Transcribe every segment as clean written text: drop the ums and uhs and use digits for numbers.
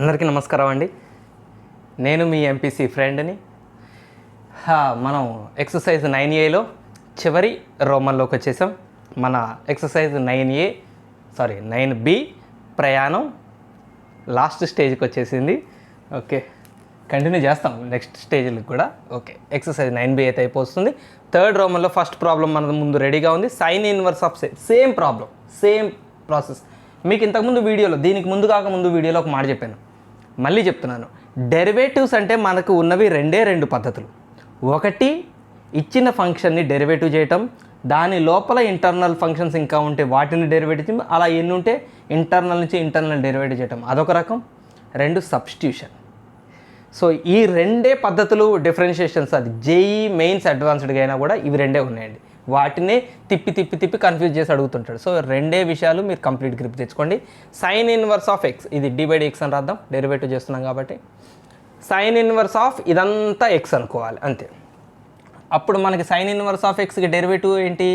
అందరికీ నమస్కారం అండి. నేను మీ ఎంపీసీ ఫ్రెండ్ని. మనం ఎక్సర్సైజ్ 9Aలో చివరి రోమన్లోకి వచ్చేసాం. మన ఎక్సర్సైజ్ 9B ప్రయాణం లాస్ట్ స్టేజ్కి వచ్చేసింది. ఓకే, కంటిన్యూ చేస్తాం నెక్స్ట్ స్టేజ్కి కూడా. ఓకే, ఎక్సర్సైజ్ 9B అయితే అయిపోతుంది. థర్డ్ రోమన్లో ఫస్ట్ ప్రాబ్లం మన ముందు రెడీగా ఉంది. Sine inverse of same problem, same process. మీకు ఇంతకుముందు వీడియోలో, దీనికి ముందు కాకముందు వీడియోలో ఒక మాట చెప్పాను, మళ్ళీ చెప్తున్నాను. డెరివేటివ్స్ అంటే మనకు ఉన్నవి రెండు పద్ధతులు. ఒకటి, ఇచ్చిన ఫంక్షన్ని డెరివేటివ్ చేయటం, దాని లోపల ఇంటర్నల్ ఫంక్షన్స్ ఇంకా ఉంటే వాటిని డెరివేటివ్, అలా ఎన్ని ఉంటే ఇంటర్నల్ నుంచి ఇంటర్నల్ డెరివేటివ్ చేయటం, అదొక రకం. రెండు, సబ్స్టిట్యూషన్. సో ఈ రెండే పద్ధతులు డిఫరెన్షియేషన్స్. అది జేఈ మెయిన్స్ అడ్వాన్స్డ్గా అయినా కూడా ఇవి రెండే ఉన్నాయండి. వాటినే తిప్పి కన్ఫ్యూజ్ చేసి అడుగుతుంటాడు. సో రెండే విషయాలు మీరు కంప్లీట్ గ్రిప్ తెచ్చుకోండి. సైన్ ఇన్వర్స్ ఆఫ్ ఎక్స్, ఇది d/x అని రాద్దాం, డెరివేటివ్ చేస్తున్నాం కాబట్టి. సైన్ ఇన్వర్స్ ఆఫ్ ఇదంతా ఎక్స్ అనుకోవాలి అంతే. అప్పుడు మనకి సైన్ ఇన్వర్స్ ఆఫ్ ఎక్స్కి డెరివేటివ్ ఏంటి?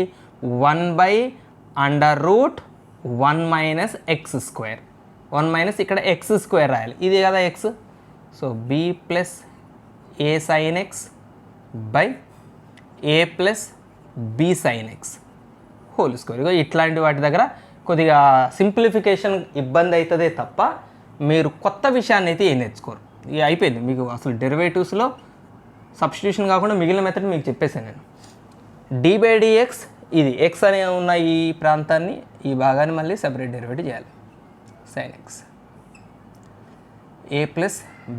1/√1 - x². 1 - ఇక్కడ x² రాయాలి, ఇది కదా X. So b + a sin x / a + b sin x (²). ఇగో ఇట్లాంటి వాటి దగ్గర కొద్దిగా సింప్లిఫికేషన్ ఇబ్బంది అవుతుందే తప్ప మీరు కొత్త విషయాన్ని అయితే ఏం నేర్చుకోరు. ఇక అయిపోయింది మీకు. అసలు డెరివేటివ్స్లో సబ్స్టిట్యూషన్ కాకుండా మిగిలిన మెథడ్ మీకు చెప్పేసాను నేను. d/dx, ఇది ఎక్స్ అనే ఉన్న ఈ ప్రాంతాన్ని, ఈ భాగాన్ని మళ్ళీ సెపరేట్ డెరివేటివ్ చేయాలి. sin x a +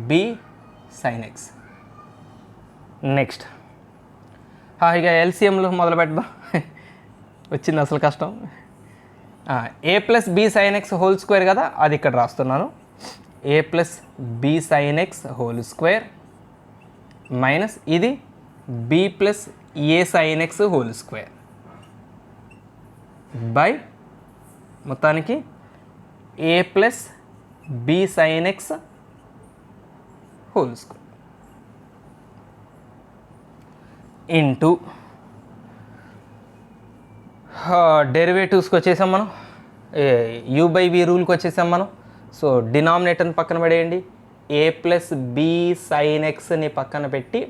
b sin x. Next ఇక ఎల్సిఎంలో మొదలు పెడదాం. వచ్చింది అసలు కష్టం. a + b sin x (² కదా, అది ఇక్కడ రాస్తున్నాను. a + b sin x (² minus ఇది b + a sin x (² by మొత్తానికి a + b sin x (² into డెరివేటివ్స్కి వచ్చేసాం మనం. u/v రూల్కి వచ్చేసాం మనం. సో డినామినేటర్ని పక్కన పడేయండి, a + b sin xని పక్కన పెట్టి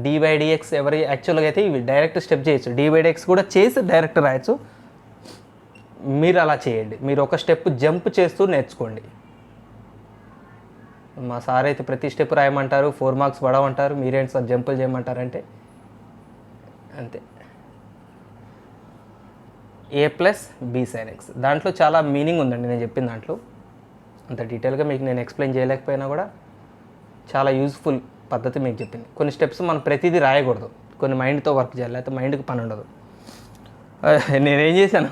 d/dx. యాక్చువల్గా అయితే ఇవి డైరెక్ట్ స్టెప్ చేయొచ్చు, d/dx కూడా చేసి డైరెక్ట్ రాయొచ్చు. మీరు అలా చేయండి, మీరు ఒక స్టెప్ జంప్ చేస్తూ నేర్చుకోండి. మా సార్ అయితే ప్రతి స్టెప్ రాయమంటారు, 4 మార్క్స్ పడమంటారు. మీరేంటి సార్ జంపులు చేయమంటారంటే అంతే. a + b sin x, దాంట్లో చాలా మీనింగ్ ఉందండి నేను చెప్పిన దాంట్లో. అంత డీటెయిల్గా మీకు నేను ఎక్స్ప్లెయిన్ చేయలేకపోయినా కూడా చాలా యూజ్ఫుల్ పద్ధతి మీకు చెప్పింది. కొన్ని స్టెప్స్ మనం ప్రతిదీ రాయకూడదు, కొన్ని మైండ్తో వర్క్ చేయాలి, లేకపోతే మైండ్కి పని ఉండదు. నేనేం చేశాను,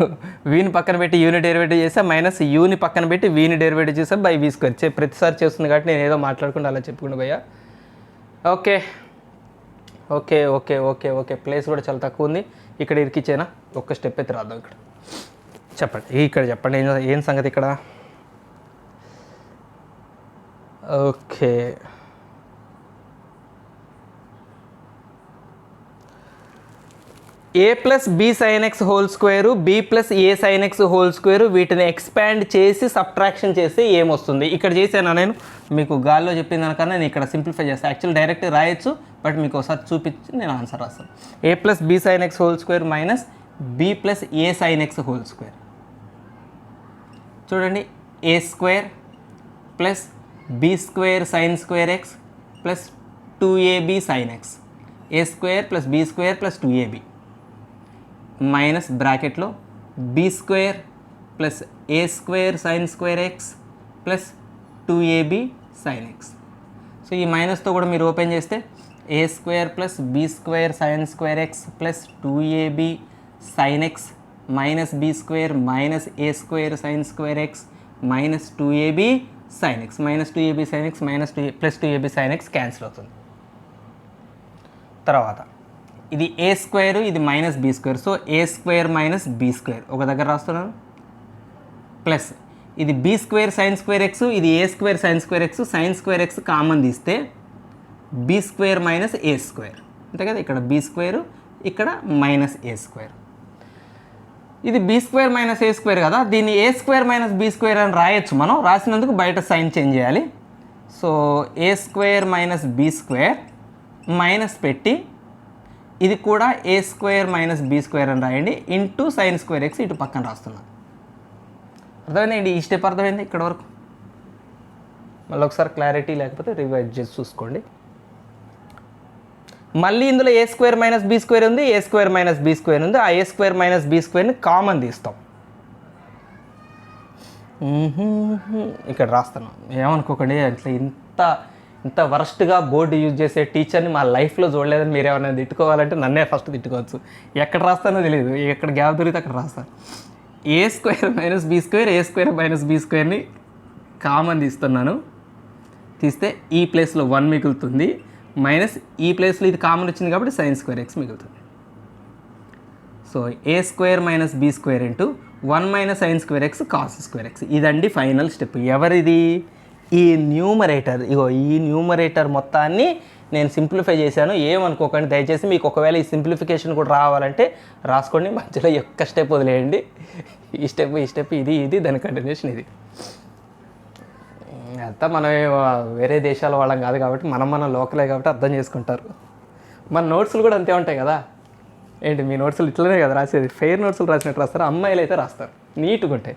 వీని పక్కన పెట్టి యూని డెరివేటివ్ చేసా, మైనస్ యూని పక్కన పెట్టి వీని డెరివేటివ్ చేసా బై v². ప్రతిసారి చేస్తుంది కాబట్టి నేను ఏదో మాట్లాడుకుంటూ అలా చెప్పుకుంటూ పోయా. Okay okay okay okay okay place కూడా చాలా తక్కువ ఉంది. ఇక్కడ ఇరికిచ్చేనా, ఒక్క స్టెప్ అయితే రాద్దాం. ఇక్కడ చెప్పండి, ఇక్కడ చెప్పండి ఏం సంగతి ఇక్కడ. Okay, a + b sin x (² b + a sin x (² వీటిని ఎక్స్పాండ్ చేసి సబ్ట్రాక్షన్ చేస్తే ఏమొస్తుంది? ఇక్కడ చేశాను నేను, మీకు గాల్లో చెప్పిన దానికన్నా నేను ఇక్కడ సింప్లిఫై చేస్తాను. యాక్చువల్ డైరెక్ట్ రాయొచ్చు, బట్ మీకు ఒకసారి చూపించి నేను ఆన్సర్ రాస్తాను. a + b sin x (² minus b + a sin x (² చూడండి, a² + b² sin² x + 2ab sin x, a² + b² + 2ab minus బ్రాకెట్లో b² + a² sin² x + 2ab sin x. So ఈ మైనస్తో కూడా మీరు ఓపెన్ చేస్తే a² + b² sin² x + 2ab sin x minus b² minus a² sin² x minus 2ab sin x, minus 2ab sin x minus + 2ab sin x cancel అవుతుంది. తర్వాత ఇది a², ఇది minus b². So a² - b² ఒక దగ్గర రాస్తున్నాను, plus ఇది b² sin² x, ఇది a² sin² x. sin² x common తీస్తే b² - a², అంతే కదా. ఇక్కడ b², ఇక్కడ -a². ఇది బీ స్క్వేర్ మైనస్ ఏ స్క్వేర్ కదా, దీన్ని a square minus be square అని రాయొచ్చు. మనం రాసినందుకు బయట సైన్ చేంజ్ చేయాలి. So a square minus be square minus పెట్టి ఇది కూడా a square minus be square అని రాయండి ఇంటూ సైన్ స్క్వేర్ ఎక్స్ ఇటు పక్కన రాస్తున్నాను. అర్థమైందండి? ఈ స్టెప్ అర్థమైంది ఇక్కడ వరకు. మళ్ళీ ఒకసారి క్లారిటీ లేకపోతే రివైజ్ చేసి చూసుకోండి. మళ్ళీ ఇందులో ఏ స్క్వేర్ మైనస్ బీ స్క్వేర్ ఉంది, ఏ స్క్వేర్ మైనస్ బీ స్క్వేర్ ఉంది. ఆ ఏ స్క్వేర్ మైనస్ బీ స్క్వేర్ని కామన్ తీస్తాం. ఇక్కడ రాస్తాను, ఏమనుకోకండి. అట్లా ఇంత వరస్ట్గా బోర్డు యూజ్ చేసే టీచర్ని మా లైఫ్లో చూడలేదని మీరు ఏమైనా తిట్టుకోవాలంటే నన్నే ఫస్ట్ తిట్టుకోవచ్చు. ఎక్కడ రాస్తానో తెలియదు, ఎక్కడ గ్యాప్ దొరికితే అక్కడ రాస్తాను. A square minus be square, A square minus B స్క్వేర్ని కామన్ తీస్తున్నాను. తీస్తే ఈ ప్లేస్లో 1 మిగులుతుంది, మైనస్ ఈ ప్లేస్లో ఇది కామన్ వచ్చింది కాబట్టి సైన్ స్క్వేర్ ఎక్స్ మిగులుతుంది. So a square minus be square into 1 minus sine square x cos square x. ఇదండి ఫైనల్ స్టెప్. ఎవరిది? ఈ న్యూమరేటర్. ఇగో ఈ న్యూమరేటర్ మొత్తాన్ని నేను సింప్లిఫై చేశాను. ఏమనుకోకండి దయచేసి. మీకు ఒకవేళ ఈ సింప్లిఫికేషన్ కూడా రావాలంటే రాసుకోండి, మధ్యలో ఒక్క స్టెప్ వదిలేయండి. ఈ స్టెప్ ఇది దాని కంటిన్యూషన్ ఇది. అంతా మనం వేరే దేశాల వాళ్ళం కాదు కాబట్టి మన లోకలే కాబట్టి అర్థం చేసుకుంటారు. మన నోట్స్లు కూడా అంతే ఉంటాయి కదా. ఏంటి మీ నోట్స్లు ఇట్లనే కదా రాసేది? ఫెయిర్ నోట్స్లు రాసినట్టు రాస్తారు, అమ్మాయిలు అయితే రాస్తారు నీట్గా ఉంటాయి.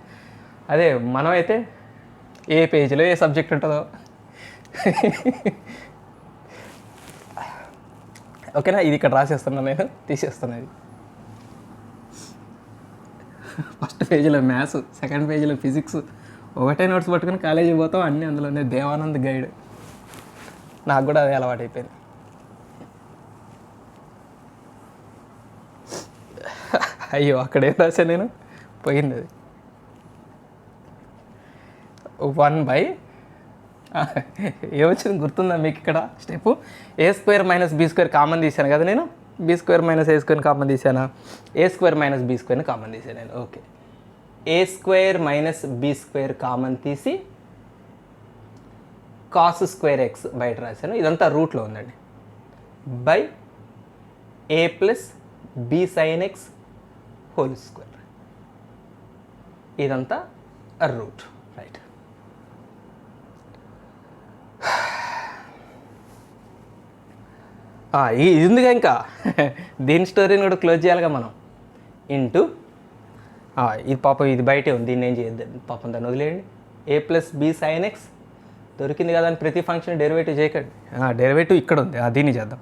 అదే మనమైతే ఏ పేజీలో ఏ సబ్జెక్ట్ ఉంటుందో. ఓకేనా? ఇది ఇక్కడ రాసేస్తున్నాను, నేను తీసేస్తున్నాను. ఇది ఫస్ట్ పేజీలో మ్యాథ్స్, సెకండ్ పేజీలో ఫిజిక్స్. ఒకటే నోట్స్ పట్టుకుని కాలేజీకి పోతాం, అన్నీ అందులోనే. దేవానంద్ గైడ్. నాకు కూడా అదే అలవాటు అయిపోయింది. అయ్యో అక్కడ ఏం రాసా నేను? పోయింది అది. 1 బై ఏమొచ్చింది గుర్తుందా మీకు? ఇక్కడ step A square minus be square common తీసాను కదా నేను. బీ స్క్వేర్ మైనస్ ఏ స్క్వేర్ కామన్ తీసానా? ఏ స్క్వేర్ మైనస్ బీ స్క్వేర్ని కామన్ తీసాను నేను. Okay, A square minus be square common తీసి కాస్ స్క్వేర్ ఎక్స్ బయట రాశాను. ఇదంతా రూట్లో ఉందండి. By A plus B sine x whole square. ఇదంతా రూట్. రైట్. ఇది ఉందిగా, ఇంకా దీని స్టోరీని కూడా క్లోజ్ చేయాలిగా మనం. ఇంటూ ఇది పాపం ఇది బయటే ఉంది, దీన్ని ఏం చేయొద్దండి పాపం, దాన్ని వదిలేయండి. ఏ ప్లస్ బీ సైన్ ఎక్స్ దొరికింది కదా అని ప్రతి ఫంక్షన్ డెరివేటివ్ చేయకండి. డెరివేటివ్ ఇక్కడ ఉంది, దీన్ని చేద్దాం.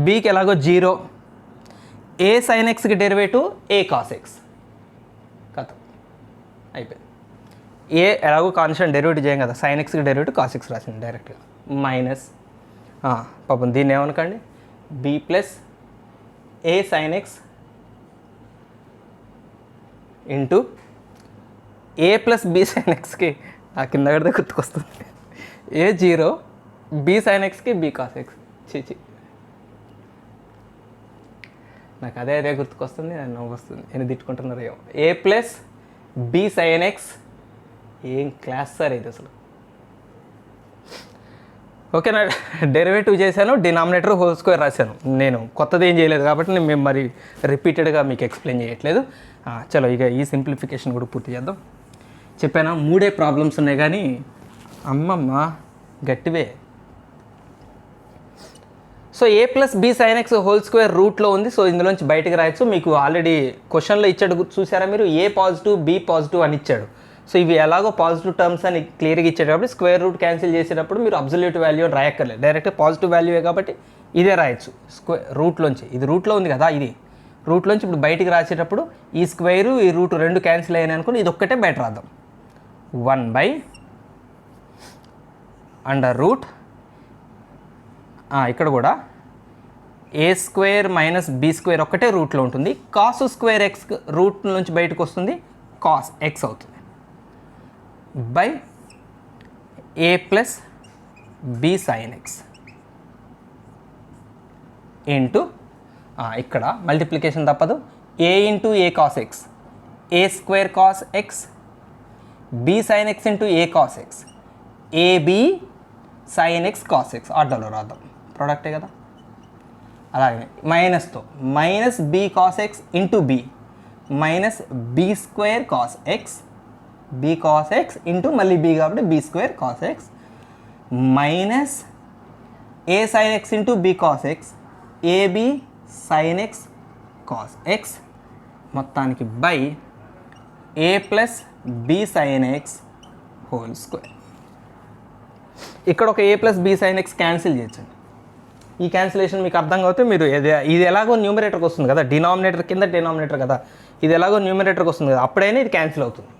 బీకి ఎలాగో 0, ఏ సైన్ ఎక్స్కి డెరివేటివ్ ఏ కాస్ ఎక్స్. కథ అయిపోయింది. ఏ ఎలాగో కాన్స్టెంట్ డెరివేటివ్ చేయం కదా, సైన్ ఎక్స్కి డెరివేటివ్ కాస్ ఎక్స్ రాసింది డైరెక్ట్గా. మైనస్ పాపం దీన్ని ఏమనకండి, B plus A sine X into A plus B sine ఎక్స్కి కింద కడితే గుర్తుకొస్తుంది. ఏ 0, బీ సైన్ ఎక్స్కి బీ కాస్ ఎక్స్. చీచి, నాకు అదే గుర్తుకొస్తుంది, నవ్వు వస్తుంది. నేను తిట్టుకుంటున్నారు ఏమో. A plus B sine x. ఏం క్లాస్ సార్ ఇది అసలు. ఓకేనా? డెరివేటివ్ చేశాను, డినామినేటర్ హోల్ స్క్వేర్ రాశాను. నేను కొత్తది ఏం చేయలేదు కాబట్టి నేను మరి రిపీటెడ్గా మీకు ఎక్స్ప్లెయిన్ చేయట్లేదు. చలో ఇక ఈ సింప్లిఫికేషన్ కూడా పూర్తి చేద్దాం. చెప్పానా 3 ప్రాబ్లమ్స్ ఉన్నాయి, కానీ అమ్మమ్మ గట్టివే. So A plus B sine x whole square రూట్లో ఉంది. సో ఇందులోంచి బయటకు రాయొచ్చు. మీకు ఆల్రెడీ క్వశ్చన్లో ఇచ్చాడు, చూసారా మీరు? ఏ పాజిటివ్ బీ పాజిటివ్ అని ఇచ్చాడు. సో ఇవి ఎలాగో పాజిటివ్ టర్మ్స్ అని క్లియర్గా ఇచ్చేటప్పుడు స్క్వేర్ రూట్ క్యాన్సిల్ చేసేటప్పుడు మీరు అబ్జల్యూట్ వాల్యూ అని రాయక్కర్లేదు, డైరెక్ట్ పాజిటివ్ వాల్యూయే కాబట్టి ఇదే రాయొచ్చు. రూట్లోంచి, ఇది రూట్లో ఉంది కదా, ఇది రూట్లోంచి ఇప్పుడు బయటికి రాసేటప్పుడు ఈ స్క్వేరు ఈ రూట్ 2 క్యాన్సిల్ అయ్యాయి అనుకుని ఇది ఒక్కటే బయట రాద్దాం. 1 బై అండర్ రూట్, ఇక్కడ కూడా a square minus be square ఒక్కటే రూట్లో ఉంటుంది. కాస్ స్క్వేర్ ఎక్స్ రూట్ నుంచి బయటకు వస్తుంది, కాస్ ఎక్స్ అవుతుంది. By A plus B sine X into ఇక్కడ మల్టిప్లికేషన్ తప్పదు. A into A cos x, A square cos x, be sine X into A cos x, AB sine X cos x. ఆర్డర్లో రాద్దాం, ప్రోడక్టే కదా. అలాగే మైనస్తో minus B cos x into B, minus be square cos x, B cos x into మళ్ళీ B కాబట్టి B square cos X minus A sine X into be cos x, AB sine X cos x మొత్తానికి by A plus B sine x whole square. ఇక్కడ ఒక A plus B sine x cancel చేయొచ్చండి. ఈ cancellation మీకు అర్థం కాకపోతే మీరు ఇది ఎలాగో న్యూమరేటర్కి వస్తుంది కదా, డినామినేటర్ కింద డినామినేటర్ కదా, ఇది ఎలాగో న్యూమరేటర్కి వస్తుంది కదా, అప్పుడైనా ఇది క్యాన్సిల్ అవుతుంది.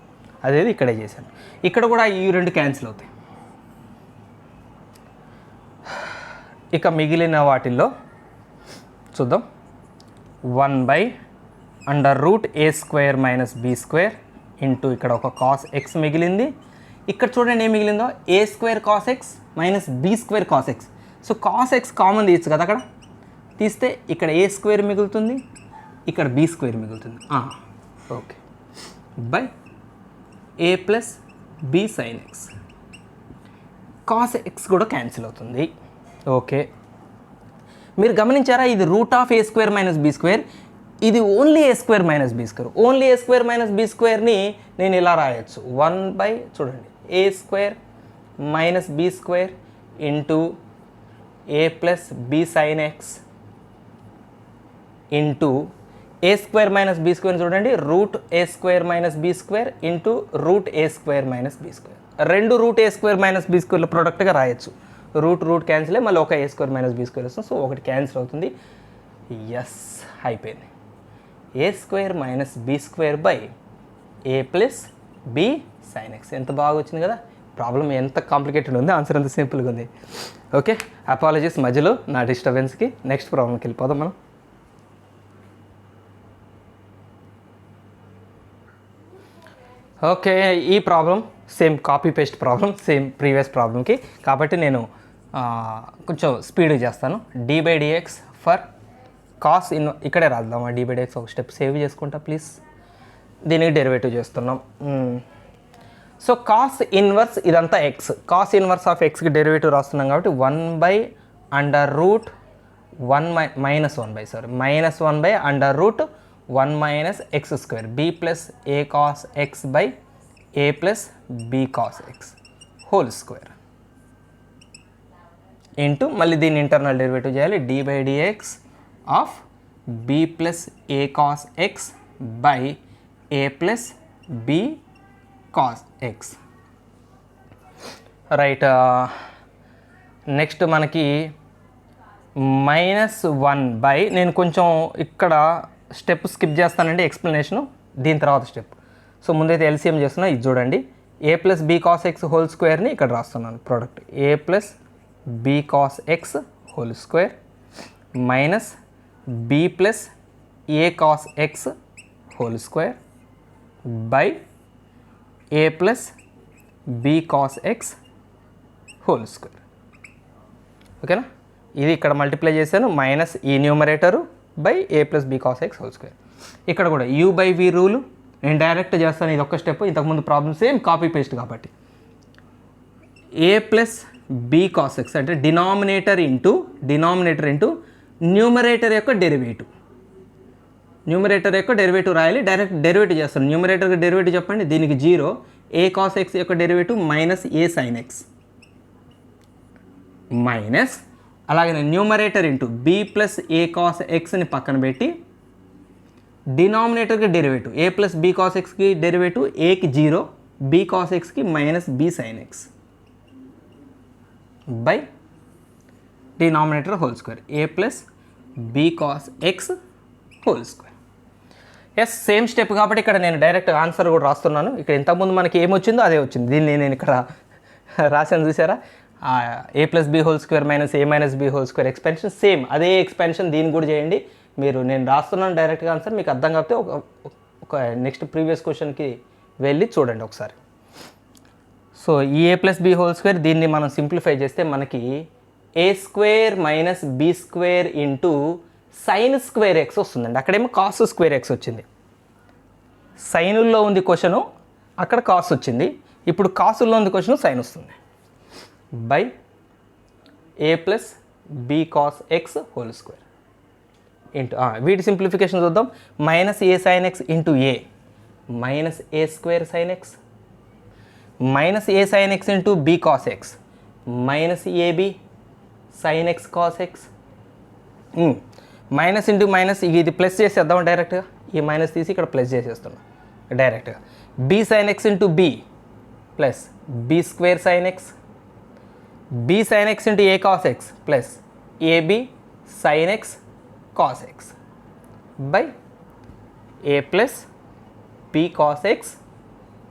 అదేది ఇక్కడే చేశాను. ఇక్కడ కూడా ఈ రెండు క్యాన్సిల్ అవుతాయి. ఇక మిగిలిన వాటిల్లో చూద్దాం. 1/√a² minus be square into ఇక్కడ ఒక కాస్ ఎక్స్ మిగిలింది. ఇక్కడ చూడండి ఏం మిగిలిందో, a² cos X minus b² cos X. So cos X common తీయచ్చు కదా, అక్కడ తీస్తే ఇక్కడ a² మిగులుతుంది, ఇక్కడ b² మిగులుతుంది. Okay, by A plus B sine X. Cos x కూడా క్యాన్సిల్ అవుతుంది. ఓకే, మీరు గమనించారా, ఇది √a² మైనస్ b², ఇది only a² minus b². Only a² minus b²ని నేను ఇలా రాయొచ్చు, 1 చూడండి a² minus b² into A plus B sine X into a² minus b² చూడండి, √a² minus b² into √a² minus b². రెండు √a² మైనస్ b² ప్రోడక్ట్గా రాయొచ్చు. Root cancel మళ్ళీ ఒక a² మైనస్ b² వస్తుంది. సో ఒకటి క్యాన్సిల్ అవుతుంది. ఎస్, అయిపోయింది. a² minus b² by A plus B sine x. ఎంత బాగా వచ్చింది కదా, ప్రాబ్లం ఎంత కాంప్లికేటెడ్ ఉంది, ఆన్సర్ ఎంత సింపుల్గా ఉంది. ఓకే, అపాలజీస్ మధ్యలో నా డిస్టర్బెన్స్కి. నెక్స్ట్ ప్రాబ్లంకి వెళ్ళిపోదాం మనం. ఓకే, ఈ problem same copy paste problem, same previous ప్రాబ్లంకి, కాబట్టి నేను కొంచెం స్పీడ్ చేస్తాను. d/dx ఫర్ కాస్ ఇక్కడే రాద్దాం. d/dx ఒక స్టెప్ సేవ్ చేసుకుంటా ప్లీజ్. దీనికి డెరివేటివ్ చేస్తున్నాం. సో కాస్ ఇన్వర్స్ ఇదంతా ఎక్స్, కాస్ ఇన్వర్స్ ఆఫ్ ఎక్స్కి డెరివేటివ్ రాస్తున్నాం కాబట్టి 1/√1 minus x² b plus A cos X by A plus B cos X whole square into మళ్ళీ దీన్ని ఇంటర్నల్ డెరివేటివ్ చేయాలి. d/dx of b plus A cos X by A plus B cos x. Right, next మనకి -1 నేను కొంచెం ఇక్కడ step skip చేస్తానండి, explanation దీని తర్వాత స్టెప్. సో ముందైతే ఎల్సిఎం చేస్తున్నా, ఇది చూడండి. A plus B cos X whole స్క్వేర్ని ఇక్కడ రాస్తున్నాను product, A plus B cos X whole square minus B plus A cos X whole square by A plus B cos X whole square. ఓకేనా, ఇది ఇక్కడ multiply చేశాను, minus ఈ numerator by A plus B cos X whole square. ఇక్కడ కూడా u/v rule నేను direct చేస్తాను, ఇది ఒక్క స్టెప్. ఇంతకుముందు ప్రాబ్లమ్ సేమ్ కాపీ పేస్ట్ కాబట్టి A plus B cos x అంటే డినామినేటర్ ఇంటూ న్యూమరేటర్ యొక్క డెరివేటివ్. న్యూమరేటర్ యొక్క డెరివేటివ్ రాయాలి, డైరెక్ట్ డెరివేటివ్ చేస్తాను. న్యూమరేటర్కి డెరివేటివ్ చెప్పండి, దీనికి 0, ఏ కాస్ ఎక్స్ యొక్క డెరివేటివ్ మైనస్ ఏ సైన్ ఎక్స్ మైనస్ అలాగే numerator into B plus A cos ఎక్స్ని పక్కన పెట్టి డినామినేటర్కి derivative A plus B cos ఎక్స్కి డెరివేటివ్ ఏకి 0, బి కాస్ ఎక్స్కి minus B sine X by denominator whole square A plus B cos X whole square. Yes, same step కాబట్టి ఇక్కడ నేను డైరెక్ట్ ఆన్సర్ కూడా రాస్తున్నాను. ఇక్కడ ఇంతకుముందు మనకి ఏమొచ్చిందో అదే వచ్చింది, దీన్ని నేను ఇక్కడ రాశాను చూసారా. A plus B whole square minus A minus B whole square expansion same అదే ఎక్స్పెన్షన్, దీన్ని కూడా చేయండి. మీరు నేను రాస్తున్నాను డైరెక్ట్గా ఆన్సర్, మీకు అర్థం కాకపోతే ఒక నెక్స్ట్ ప్రీవియస్ క్వశ్చన్కి వెళ్ళి చూడండి ఒకసారి. సో ఈ ఏ ప్లస్ బి హోల్ స్క్వేర్ దీన్ని మనం సింప్లిఫై చేస్తే మనకి a² minus b² into sine square X వస్తుందండి. అక్కడేమో కాస్ స్క్వేర్ ఎక్స్ వచ్చింది, సైనుల్లో ఉంది క్వశ్చను, అక్కడ కాస్ వచ్చింది. ఇప్పుడు కాసుల్లో ఉంది క్వశ్చన్, సైన్ వస్తుంది by A plus B cos X whole square into వీటి సింప్లిఫికేషన్ చూద్దాం. Minus A sine X into a minus A square sine X minus A sine X into be cos X minus a b sine X cos X minus into minus ఇది plus చేసేద్దాం డైరెక్ట్గా. ఈ minus తీసి ఇక్కడ plus చేసేస్తున్నాం డైరెక్ట్గా. B sine X into b plus be square sine x be sine X into A cos x plus a b sine X cos X by A plus be cos X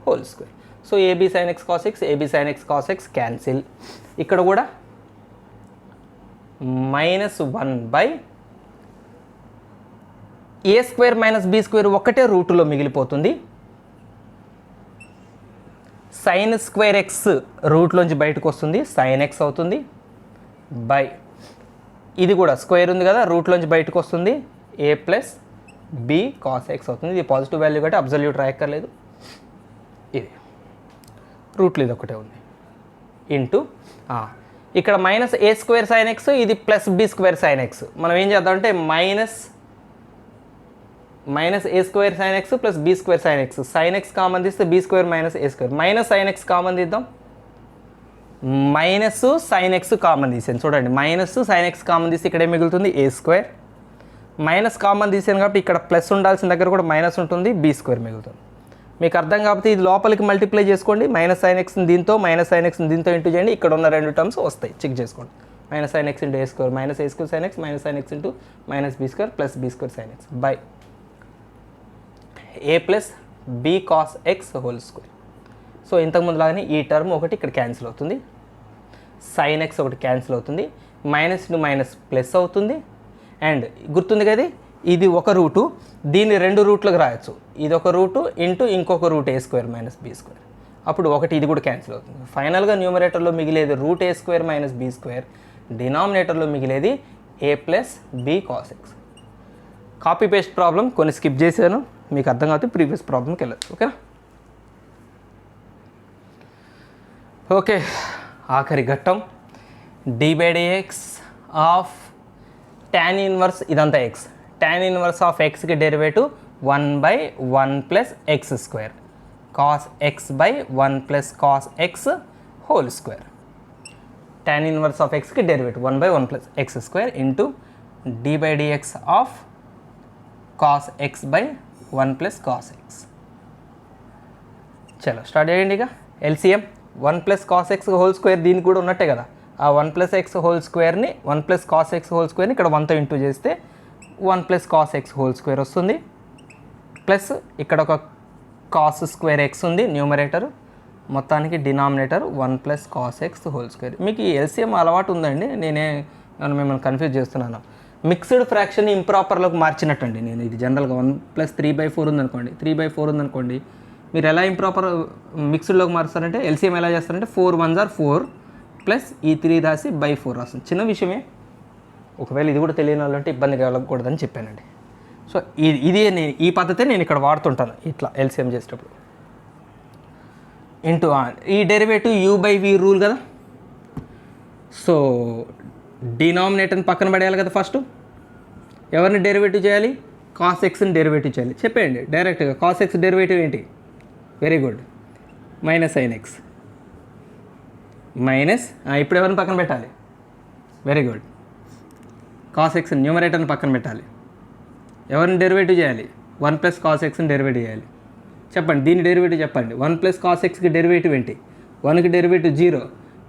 whole square. So a b sine X cos x AB sine X cos x cancel. ఇక్కడ కూడా -1 by a square minus be square ఒకటే రూటులో మిగిలిపోతుంది. Sign square X రూట్లోంచి బయటకు వస్తుంది, sign X అవుతుంది by ఇది కూడా స్క్వేర్ ఉంది కదా రూట్లోంచి బయటకు వస్తుంది, A plus B cos x అవుతుంది. ఇది పాజిటివ్ వాల్యూ కాబట్టి అబ్జల్యూట్ రాయక్కర్లేదు. ఇది రూట్లో ఇది ఒకటే ఉంది ఇంటూ ఇక్కడ మైనస్ ఏ స్క్వేర్ సైన్ ఎక్స్ ఇది plus B square sine x. మనం ఏం చేద్దామంటే minus A square sine x plus be square sine x sine x common తీస్తే బీ స్క్వేర్ మైనస్ ఏ square minus sine x common తీద్దాం. మైనస్ సైన్ ఎక్స్ కామన్ తీసాను చూడండి. Minus sine x common తీసి ఇక్కడ ఏం మిగులుతుంది ఏ స్క్వేర్. మైనస్ కామన్ తీసాను కాబట్టి ఇక్కడ ప్లస్ ఉండాల్సిన దగ్గర కూడా మైనస్ ఉంటుంది, బీ స్క్వేర్ మిగులుతుంది. మీకు అర్థం కాబట్టి ఇది లోపలికి మల్టిప్లై చేసుకోండి. మైనస్ సైన్ ఎక్స్ని దీంతో మైనస్ సైన్ ఎక్స్ని దీంతో ఇంటూ చేయండి. ఇక్కడ ఉన్న రెండు టర్మ్స్ వస్తాయి, చెక్ చేసుకోండి. Minus sine X into a square minus A square sine X minus sine X into minus be square plus be square sine X by A plus be cos X whole square. So ఇంతకుముందు లాగానే ఈ term ఒకటి ఇక్కడ cancel అవుతుంది, sine x ఒకటి cancel అవుతుంది, minus into minus plus అవుతుంది. And గుర్తుంది కదా ఇది ఒక రూటు, దీన్ని రెండు రూట్లకు రాయొచ్చు. ఇది ఒక రూటు ఇంటూ ఇంకొక root A square minus be square. అప్పుడు ఒకటి ఇది కూడా క్యాన్సిల్ అవుతుంది. ఫైనల్గా న్యూమరేటర్లో మిగిలేది root A square minus be square, డినామినేటర్లో మిగిలేది A plus be cos X. Copy paste problem కొన్ని స్కిప్ చేశాను, మీకు అర్థం కాకపోతే ప్రీవియస్ ప్రాబ్లంకి వెళ్ళచ్చు. ఓకేనా? ఓకే, ఆఖరి ఘట్టం d/dx ఆఫ్ tan ఇన్వర్స్ ఇదంతా ఎక్స్. tan ఇన్వర్స్ ఆఫ్ ఎక్స్కి derivative 1/1 plus X square cos X by 1 plus cos X whole square. tan inverse of ఎక్స్కి derivative 1/1 plus X square into d/dx of cos X by 1 plus cos X. చలో start చేయండి. ఇక LCM 1 plus cos X whole square దీనికి కూడా ఉన్నట్టే కదా. ఆ 1 plus X whole స్క్వేర్ని 1 ప్లస్ కాస్ ఎక్స్ హోల్ స్క్వేర్ని ఇక్కడ 1తో ఇంటూ చేస్తే 1 plus cos X whole square వస్తుంది. ప్లస్ ఇక్కడ ఒక కాస్ స్క్వేర్ ఎక్స్ ఉంది న్యూమరేటర్, మొత్తానికి denominator 1 plus cos X whole square. మీకు ఈ ఎల్సిఎం అలవాటు ఉందండి, నన్ను మిమ్మల్ని కన్ఫ్యూజ్ చేస్తున్నాను. మిక్స్డ్ ఫ్రాక్షన్ ఇంప్రాపర్లోకి మార్చినట్టండి నేను. ఇది జనరల్గా 1 ప్లస్ 3/4 ఉందనుకోండి, 3/4 ఉందనుకోండి, మీరు ఎలా ఇంప్రాపర్ మిక్స్డ్లోకి మారుస్తారంటే ఎల్సిఎం ఎలా చేస్తారంటే 4 1s are 4 ప్లస్ ఈ 3 రాసి బై 4 రాస్తుంది. చిన్న విషయమే, ఒకవేళ ఇది కూడా తెలియని వాళ్ళంటే ఇబ్బంది కలగకూడదని చెప్పానండి. సో ఈ పద్ధతే నేను ఇక్కడ వాడుతుంటాను ఇట్లా ఎల్సిఎం చేసేటప్పుడు. ఇంటూ ఈ డెరివేటివ్ u/v రూల్ కదా. సో డినామినేటర్ని పక్కన పడేయాలి కదా. ఫస్ట్ ఎవరిని డెరివేటివ్ చేయాలి? కాస్ ఎక్స్ని డెరివేటివ్ చేయాలి. చెప్పేయండి డైరెక్ట్గా. కాస్ ఎక్స్ డెరివేటివ్ ఏంటి? Very good, minus sine X minus ఇప్పుడు ఎవరిని పక్కన పెట్టాలి? వెరీ గుడ్, కాస్ ఎక్స్ న్యూమరేటర్ని పక్కన పెట్టాలి. ఎవరిని డెరివేటివ్ చేయాలి? 1 ప్లస్ కాస్ ఎక్స్ని డెరివేటివ్ చేయాలి. చెప్పండి దీని డెరివేటివ్ చెప్పండి. 1 ప్లస్ కాస్ ఎక్స్కి డెరివేటివ్ ఏంటి? 1కి డెరివేటివ్ 0,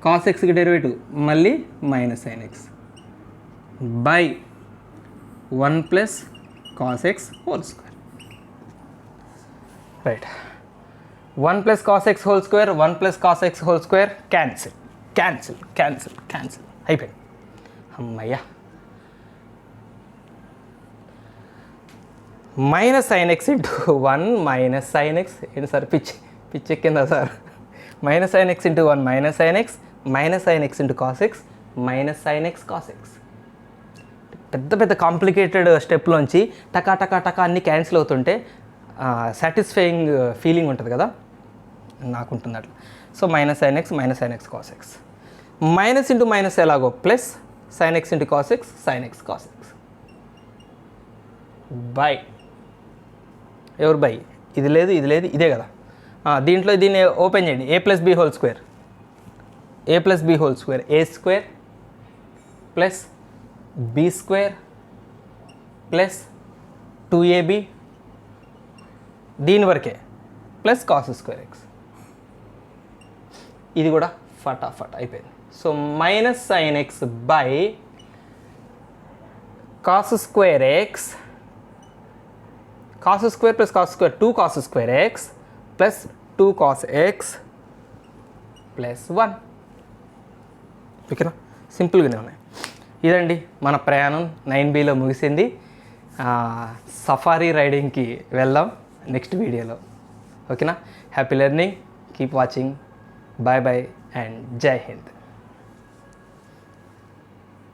కాస్ ఎక్స్కి డెరివేటివ్ మళ్ళీ minus sine X by 1 plus cos X whole square. Right, 1 plus cos X whole square 1 plus cos X whole square cancel cancel cancel cancel అయిపోయింది. అమ్మయ్యా. Minus sine X into 1 minus sine X. ఏంటి sir పిచ్చి ఎక్కిందా sir? Minus sine X into 1 minus sine X minus sine X into cos X minus sine X cos X. పెద్ద పెద్ద complicated స్టెప్లోంచి టకా టకా టకా అన్నీ క్యాన్సిల్ అవుతుంటే సాటిస్ఫైయింగ్ ఫీలింగ్ ఉంటుంది కదా, నాకుంటుంది అట్లా. So minus sine X cos X. Minus into minus ఎలాగో plus sine X into cos X sine X cos X. By ఎవరు బై ఇది లేదు ఇది లేదు ఇదే కదా. దీంట్లో దీన్ని ఓపెన్ చేయండి. A plus B whole square, A plus B whole square, A square plus B square plus 2ab దీని వరకే ప్లస్ కాస్ స్క్వేర్ ఎక్స్. ఇది కూడా ఫటాఫట్ అయిపోయింది. So minus sine X by cos square x, cos square plus cos square 2 cos square X plus 2 cos x plus 1. ఓకేనా, సింపుల్గానే ఉన్నాయి. ఇదండి మన ప్రయాణం 9Bలో ముగిసింది. సఫారీ రైడింగ్కి వెళ్దాం నెక్స్ట్ వీడియోలో. ఓకేనా, happy learning, keep watching, bye bye and జై హింద్.